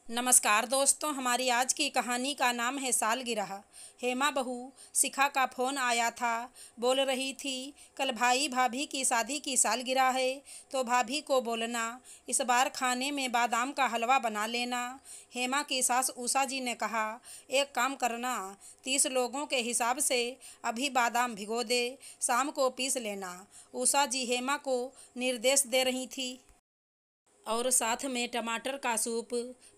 नमस्कार दोस्तों, हमारी आज की कहानी का नाम है सालगिरह। हेमा बहू शिखा का फ़ोन आया था। बोल रही थी, कल भाई भाभी की शादी की सालगिरह है तो भाभी को बोलना इस बार खाने में बादाम का हलवा बना लेना। हेमा की सास उषा जी ने कहा, एक काम करना, 30 लोगों के हिसाब से अभी बादाम भिगो दे, शाम को पीस लेना। उषा जी हेमा को निर्देश दे रही थी। और साथ में टमाटर का सूप,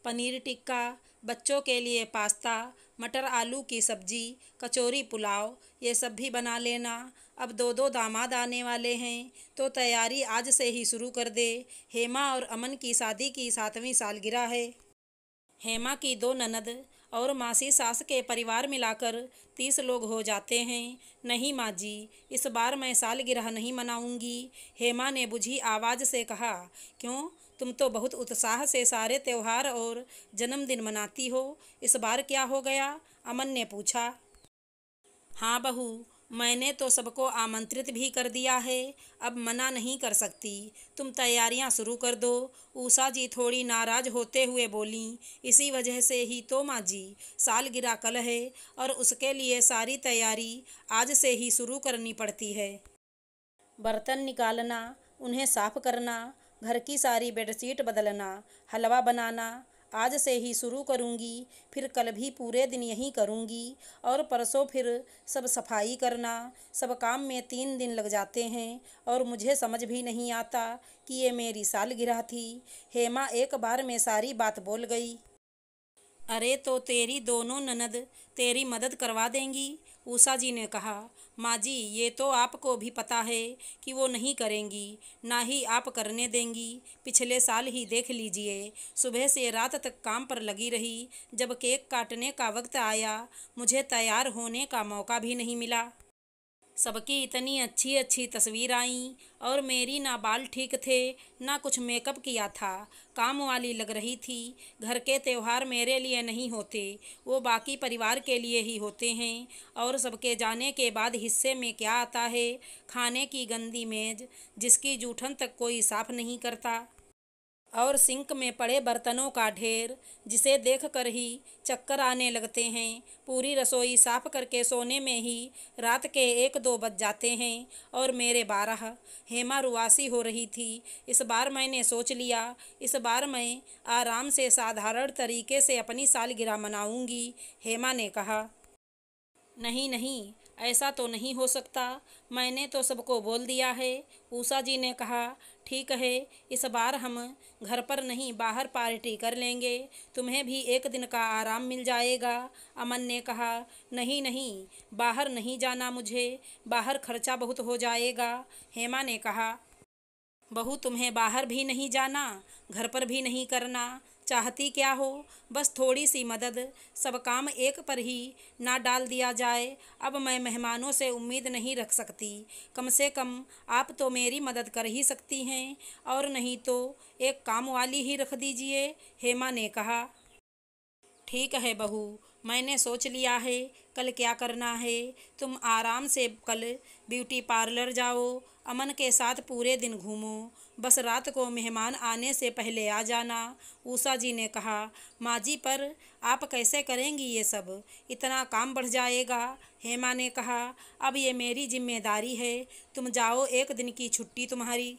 पनीर टिक्का, बच्चों के लिए पास्ता, मटर आलू की सब्जी, कचौरी पुलाव, ये सब भी बना लेना। अब दो दो दामाद आने वाले हैं तो तैयारी आज से ही शुरू कर दे। हेमा और अमन की शादी की 7वीं सालगिरह है। हेमा की 2 ननद और मासी सास के परिवार मिलाकर 30 लोग हो जाते हैं। नहीं माँ जी, इस बार मैं सालगिरह नहीं मनाऊंगी, हेमा ने बुझी आवाज़ से कहा। क्यों, तुम तो बहुत उत्साह से सारे त्योहार और जन्मदिन मनाती हो, इस बार क्या हो गया? अमन ने पूछा। हाँ बहू, मैंने तो सबको आमंत्रित भी कर दिया है, अब मना नहीं कर सकती। तुम तैयारियां शुरू कर दो। उषा जी थोड़ी नाराज होते हुए बोलीं। इसी वजह से ही तो माँ जी, सालगिरह कल है और उसके लिए सारी तैयारी आज से ही शुरू करनी पड़ती है। बर्तन निकालना, उन्हें साफ करना, घर की सारी बेडशीट बदलना, हलवा बनाना आज से ही शुरू करूँगी। फिर कल भी पूरे दिन यही करूँगी और परसों फिर सब सफाई करना। सब काम में 3 दिन लग जाते हैं और मुझे समझ भी नहीं आता कि ये मेरी सालगिरह थी। हेमा एक बार में सारी बात बोल गई। अरे तो तेरी दोनों ननद तेरी मदद करवा देंगी, उषा जी ने कहा। माँ जी, ये तो आपको भी पता है कि वो नहीं करेंगी, ना ही आप करने देंगी। पिछले साल ही देख लीजिए, सुबह से रात तक काम पर लगी रही। जब केक काटने का वक्त आया, मुझे तैयार होने का मौका भी नहीं मिला। सबकी इतनी अच्छी अच्छी तस्वीर आईं और मेरी ना बाल ठीक थे, ना कुछ मेकअप किया था। काम वाली लग रही थी। घर के त्योहार मेरे लिए नहीं होते, वो बाकी परिवार के लिए ही होते हैं। और सबके जाने के बाद हिस्से में क्या आता है? खाने की गंदी मेज, जिसकी जूठन तक कोई साफ नहीं करता। और सिंक में पड़े बर्तनों का ढेर, जिसे देखकर ही चक्कर आने लगते हैं। पूरी रसोई साफ करके सोने में ही रात के 1-2 बज जाते हैं और मेरे 12। हेमा रुआसी हो रही थी। इस बार मैंने सोच लिया, इस बार मैं आराम से साधारण तरीके से अपनी सालगिरह मनाऊंगी, हेमा ने कहा। नहीं नहीं, ऐसा तो नहीं हो सकता, मैंने तो सबको बोल दिया है, उषा जी ने कहा। ठीक है, इस बार हम घर पर नहीं बाहर पार्टी कर लेंगे, तुम्हें भी एक दिन का आराम मिल जाएगा, अमन ने कहा। नहीं नहीं, बाहर नहीं जाना मुझे, बाहर खर्चा बहुत हो जाएगा, हेमा ने कहा। बहू, तुम्हें बाहर भी नहीं जाना, घर पर भी नहीं करना, चाहती क्या हो? बस थोड़ी सी मदद, सब काम एक पर ही ना डाल दिया जाए। अब मैं मेहमानों से उम्मीद नहीं रख सकती, कम से कम आप तो मेरी मदद कर ही सकती हैं, और नहीं तो एक काम वाली ही रख दीजिए, हेमा ने कहा। ठीक है बहू, मैंने सोच लिया है कल क्या करना है। तुम आराम से कल ब्यूटी पार्लर जाओ, अमन के साथ पूरे दिन घूमो, बस रात को मेहमान आने से पहले आ जाना, उषा जी ने कहा। माँ जी, पर आप कैसे करेंगी ये सब? इतना काम बढ़ जाएगा, हेमा ने कहा। अब ये मेरी जिम्मेदारी है, तुम जाओ, एक दिन की छुट्टी तुम्हारी।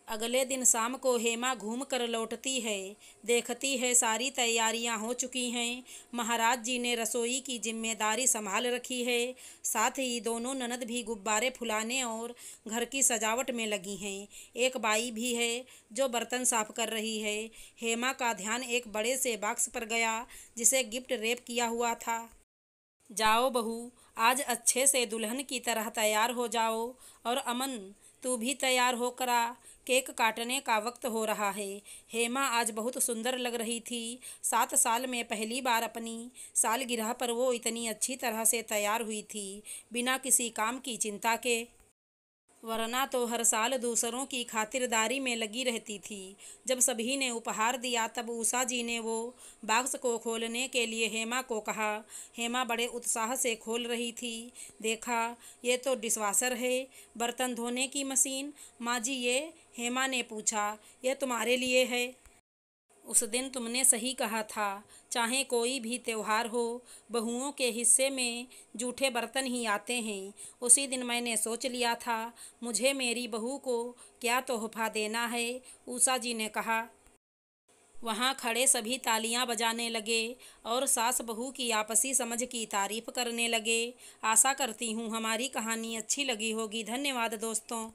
अगले दिन शाम को हेमा घूम कर लौटती है। देखती है सारी तैयारियां हो चुकी हैं। महाराज जी ने रसोई की जिम्मेदारी संभाल रखी है। साथ ही दोनों ननद भी गुब्बारे फुलाने और घर की सजावट में लगी हैं। एक बाई भी है जो बर्तन साफ कर रही है। हेमा का ध्यान एक बड़े से बॉक्स पर गया जिसे गिफ्ट रैप किया हुआ था। जाओ बहू, आज अच्छे से दुल्हन की तरह तैयार हो जाओ। और अमन, तू भी तैयार होकर आ, केक काटने का वक्त हो रहा है। हेमा आज बहुत सुंदर लग रही थी। 7 साल में पहली बार अपनी सालगिरह पर वो इतनी अच्छी तरह से तैयार हुई थी, बिना किसी काम की चिंता के। वरना तो हर साल दूसरों की खातिरदारी में लगी रहती थी। जब सभी ने उपहार दिया तब उषा जी ने वो बॉक्स को खोलने के लिए हेमा को कहा। हेमा बड़े उत्साह से खोल रही थी। देखा, ये तो डिशवाशर है, बर्तन धोने की मशीन। माँ जी, ये, हेमा ने पूछा, ये तुम्हारे लिए है? उस दिन तुमने सही कहा था, चाहे कोई भी त्योहार हो, बहुओं के हिस्से में जूठे बर्तन ही आते हैं। उसी दिन मैंने सोच लिया था मुझे मेरी बहू को क्या तोहफा देना है। उषा जी ने कहा। वहाँ खड़े सभी तालियां बजाने लगे और सास बहू की आपसी समझ की तारीफ करने लगे। आशा करती हूँ हमारी कहानी अच्छी लगी होगी। धन्यवाद दोस्तों।